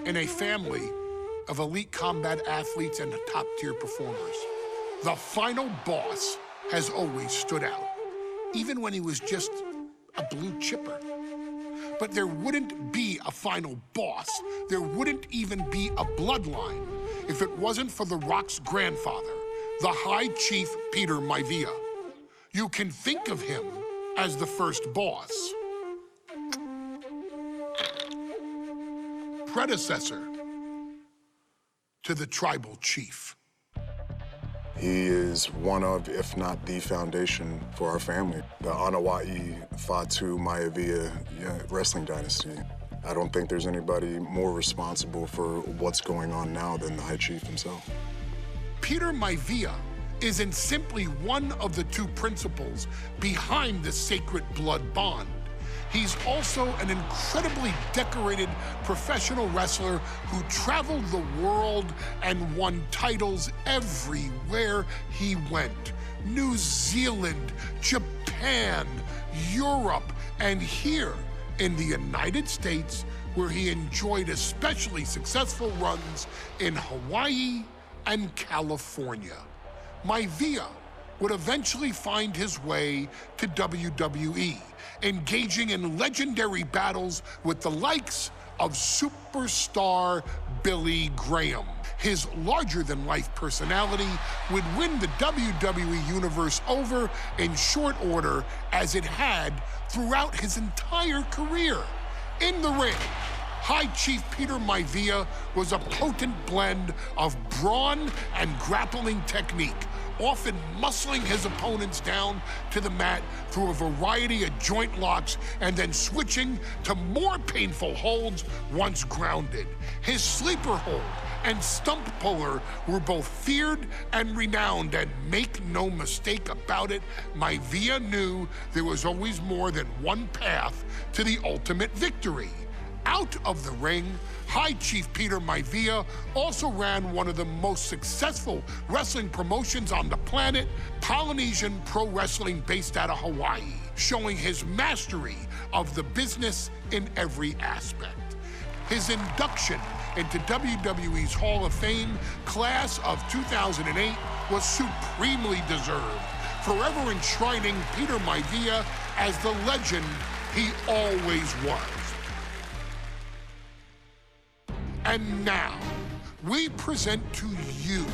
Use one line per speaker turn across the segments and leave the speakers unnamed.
in a family of elite combat athletes and top-tier performers. The final boss has always stood out, even when he was just a blue chipper. But there wouldn't be a final boss, there wouldn't even be a bloodline if it wasn't for The Rock's grandfather, the High Chief Peter Maivia. You can think of him as the first boss. Predecessor to the tribal chief.
He is one of, if not the foundation for our family. The Anawa'i Fatu Maivia wrestling dynasty. I don't think there's anybody more responsible for what's going on now than the High Chief himself.
Peter Maivia isn't simply one of the two principals behind the sacred blood bond. He's also an incredibly decorated professional wrestler who traveled the world and won titles everywhere he went. New Zealand, Japan, Europe, and here in the United States, where he enjoyed especially successful runs in Hawaii and California. Maivia would eventually find his way to WWE, engaging in legendary battles with the likes of superstar Billy Graham. His larger-than-life personality would win the WWE Universe over in short order, as it had throughout his entire career. In the ring, High Chief Peter Maivia was a potent blend of brawn and grappling technique, often muscling his opponents down to the mat through a variety of joint locks and then switching to more painful holds once grounded. His sleeper hold and stump puller were both feared and renowned, and make no mistake about it, Maivia knew there was always more than one path to the ultimate victory. Out of the ring, High Chief Peter Maivia also ran one of the most successful wrestling promotions on the planet, Polynesian Pro Wrestling, based out of Hawaii, showing his mastery of the business in every aspect. His induction into WWE's Hall of Fame class of 2008 was supremely deserved, forever enshrining Peter Maivia as the legend he always was. And now, we present to you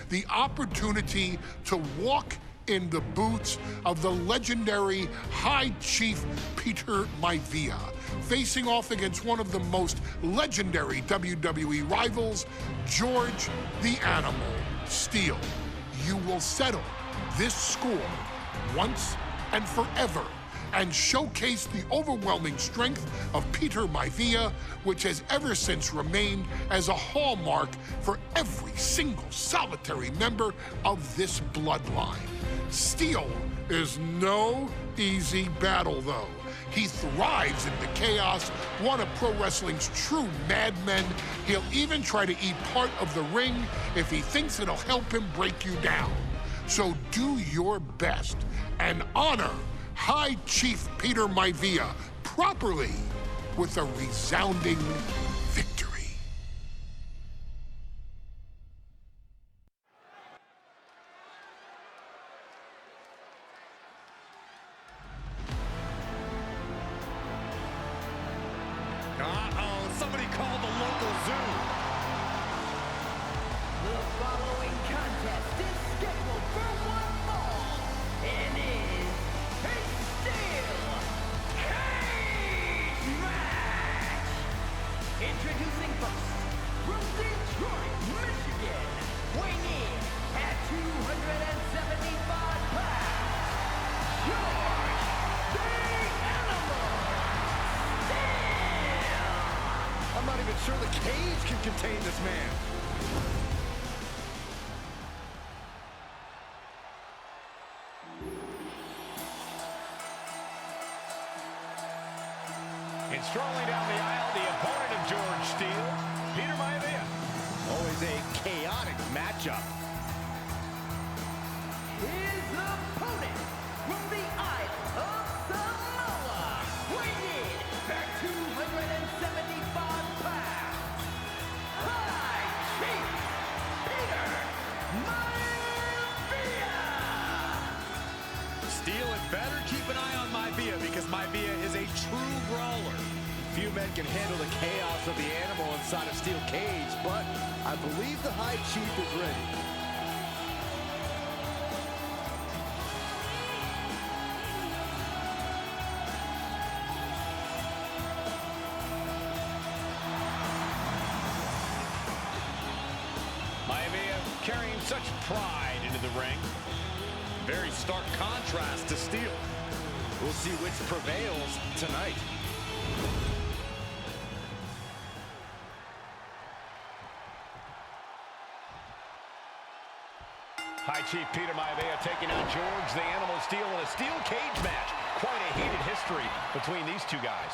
the opportunity to walk in the boots of the legendary High Chief Peter Maivia, facing off against one of the most legendary WWE rivals, George the Animal Steele. You will settle this score once and forever, and showcase the overwhelming strength of Peter Maivia, which has ever since remained as a hallmark for every single solitary member of this bloodline. Steele is no easy battle, though. He thrives in the chaos, one of pro wrestling's true madmen. He'll even try to eat part of the ring if he thinks it'll help him break you down. So do your best and honor High Chief Peter Maivia properly with a resounding victory.
Uh-oh, somebody called the local zoo.
The following contest is scheduled for one fall and is a steel cage match. Introducing first, from Detroit, Michigan, weighing in at 275 pounds, George the Animal Steele.
I'm not even sure the cage can contain this man. And strolling down the aisle, the opponent of George Steele, Peter Maivia. Always a chaotic matchup.
His opponent from the Isle of Samoa, weighing in at 275 pounds,
Maivia is a true brawler.
Few men can handle the chaos of the animal inside a steel cage, but I believe the High Chief is ready.
Maivia carrying such pride into the ring. Very stark contrast to Steele.
We'll see which prevails tonight.
High Chief Peter Maivia taking on George the Animal Steele in a steel cage match. Quite a heated history between these two guys.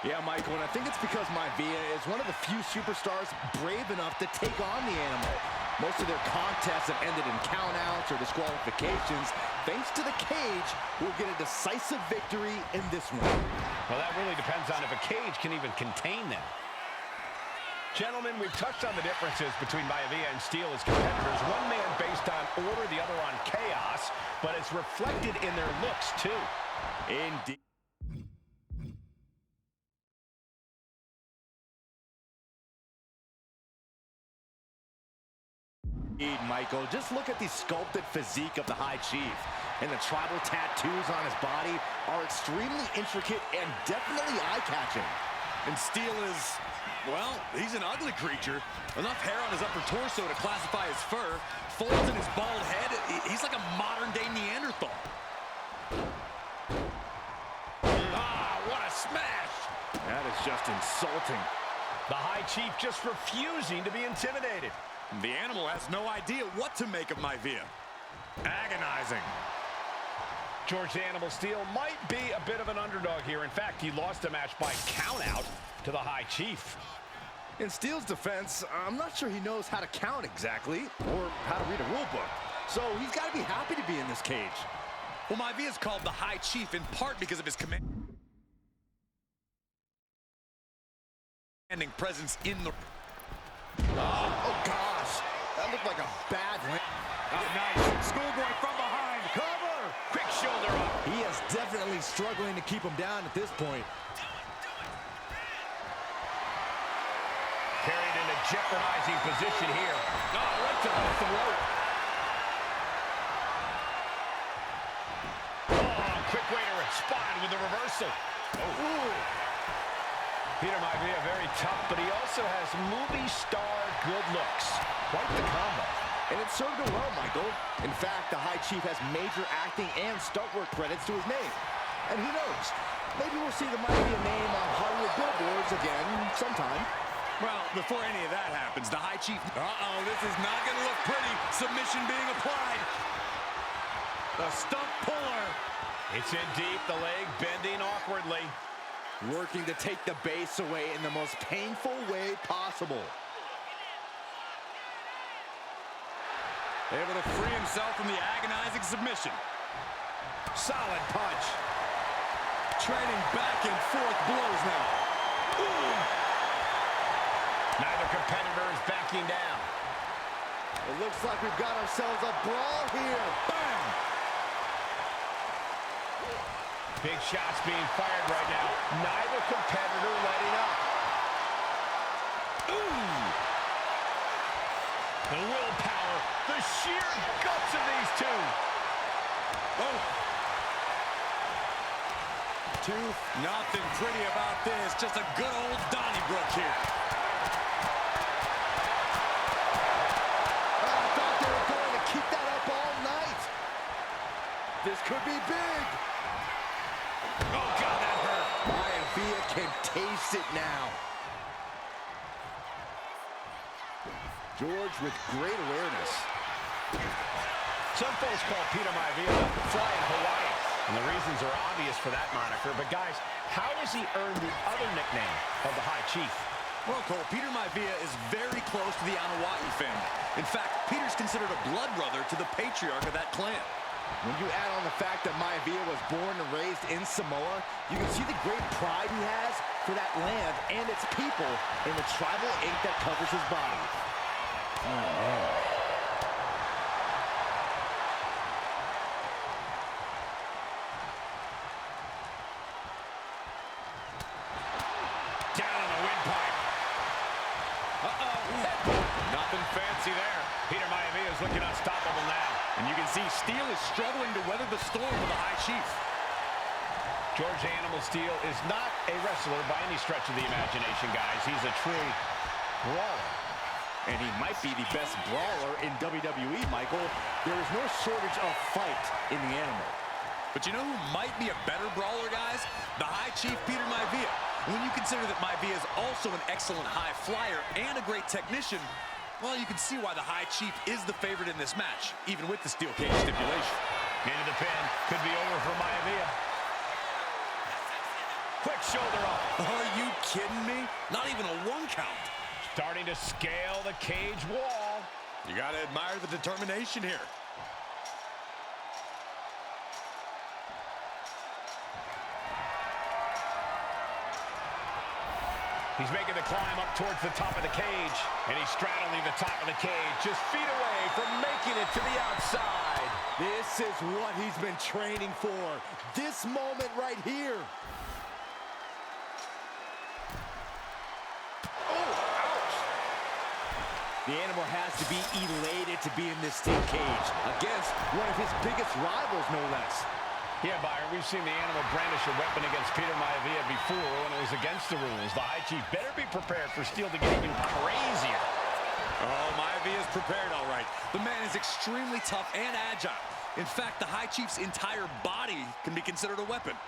Yeah, Michael, and I think it's because Maivia is one of the few superstars brave enough to take on the animal. Most of their contests have ended in countouts or disqualifications. Thanks to the cage, we'll get a decisive victory in this one.
Well, that really depends on if a cage can even contain them. Gentlemen, we've touched on the differences between Maivia and Steele as competitors. One man based on order, the other on chaos, but it's reflected in their looks, too.
Indeed. Michael, just look at the sculpted physique of the High Chief. And the tribal tattoos on his body are extremely intricate and definitely eye-catching.
And Steele is, well, he's an ugly creature. Enough hair on his upper torso to classify as fur. Folds in his bald head. He's like a modern-day Neanderthal.
Ah, what a smash!
That is just insulting.
The High Chief just refusing to be intimidated.
The animal has no idea what to make of Maivia. Agonizing.
George the Animal Steele might be a bit of an underdog here. In fact, he lost a match by countout to the High Chief.
In Steele's defense, I'm not sure he knows how to count exactly or how to read a rule book. So he's got to be happy to be in this cage.
Well, Maivia is called the High Chief in part because of his commanding presence in the...
Oh, gosh. That looked like a bad win.
Oh, nice. Schoolboy from behind.
Cover!
Quick shoulder up.
He is definitely struggling to keep him down at this point.
Carried in a jeopardizing position here. Oh, right to the throat. Oh, quick way to respond with the reversal. Oh. Peter Maivia very tough, but he also has movie star good looks. Quite the combo.
And it served him well, Michael. In fact, the High Chief has major acting and stunt work credits to his name. And who knows? Maybe we'll see the Maivia name on Hollywood billboards again sometime.
Well, before any of that happens, the High Chief... Uh-oh, this is not going to look pretty. Submission being applied. The stump puller.
It's in deep, the leg bending awkwardly.
Working to take the base away in the most painful way possible.
Able to free himself from the agonizing submission.
Solid punch.
Trading back and forth blows now. Ooh.
Neither competitor is backing down.
It looks like we've got ourselves a brawl here. Bam!
Big shots being fired right now. Neither competitor letting up. Ooh! The willpower, the sheer guts of these two.
Oh! Nothing pretty about this. Just a good old Donnybrook here.
I thought they were going to keep that up all night. This could be big.
Oh, God, that hurt.
Maivia can taste it now. George with great awareness.
Some folks call Peter Maivia the Flying Hawaiian, and the reasons are obvious for that moniker. But, guys, how has he earned the other nickname of the High Chief?
Well, Cole, Peter Maivia is very close to the Anawahi family. In fact, Peter's considered a blood brother to the patriarch of that clan.
When you add on the fact that Maivia was born and raised in Samoa, you can see the great pride he has for that land and its people in the tribal ink that covers his body. Oh, man.
looking unstoppable now.
And you can see Steele is struggling to weather the storm with the High Chief.
George Animal Steele is not a wrestler by any stretch of the imagination, guys. He's a true brawler.
And he might be the best brawler in WWE, Michael. There is no shortage of fight in the animal.
But you know who might be a better brawler, guys? The High Chief, Peter Maivia. When you consider that Maivia is also an excellent high flyer and a great technician, well, you can see why the High Chief is the favorite in this match, even with the steel cage stipulation.
Into the pin. Could be over for Maivia. Quick shoulder up.
Are you kidding me? Not even a 1 count.
Starting to scale the cage wall.
You got to admire the determination here.
He's making the climb up towards the top of the cage. And he's straddling the top of the cage, just feet away from making it to the outside.
This is what he's been training for. This moment right here. The animal has to be elated to be in this steel cage against one of his biggest rivals, no less.
Yeah, Byron, we've seen the animal brandish a weapon against Peter Maivia before when it was against the rules. The High Chief better be prepared for Steele to get even crazier.
Oh, Maivia's prepared, all right. The man is extremely tough and agile. In fact, the High Chief's entire body can be considered a weapon.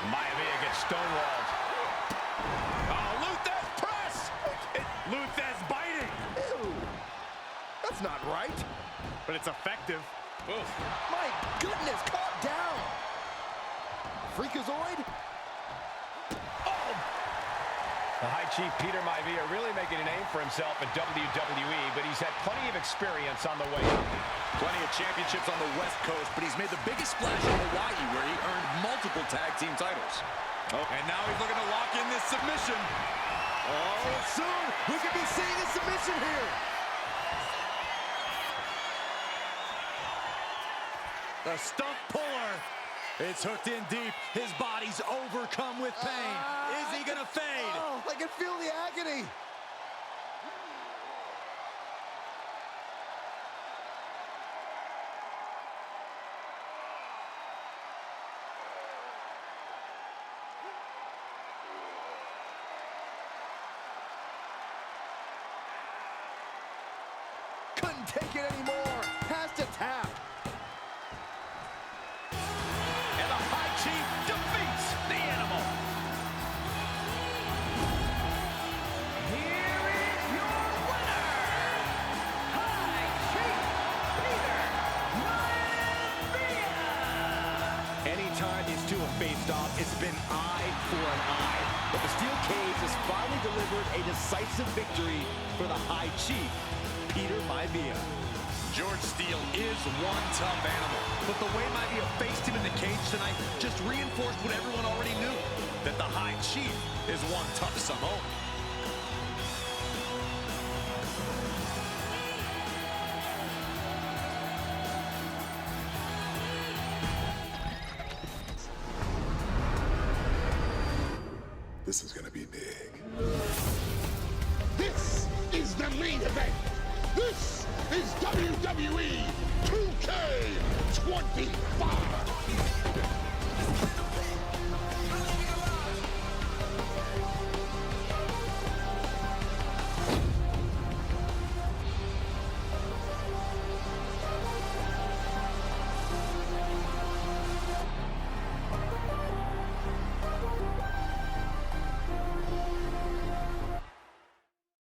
Maivia gets stonewalled.
Oh, Luthez press! Luthez biting!
Ew. That's not right.
But it's effective.
Oof.
My goodness, calm down. Freakazoid?
The High Chief Peter Maivia really making a name for himself at WWE, but he's had plenty of experience on the way up.
Plenty of championships on the West Coast, but he's made the biggest splash in Hawaii, where he earned multiple tag team titles. Oh, and now he's looking to lock in this submission.
Oh, soon we could be seeing a submission here.
The stump puller. It's hooked in deep. His body's overcome with pain. Is he gonna fade?
Oh, I can feel the agony. Couldn't take it anymore. Has to tap.
And the High Chief defeats the animal.
Here is your winner, High Chief Peter Maivia.
Anytime these two have faced off, it's been eye for an eye. But the steel cage has finally delivered a decisive victory for the High Chief, Peter Maivia.
George Steele is one tough animal, but the way Maivia faced him in the cage tonight just reinforced what everyone already knew, that the High Chief is one tough SMO.
This is gonna be big.
This is the main event. This is WWE 2K25.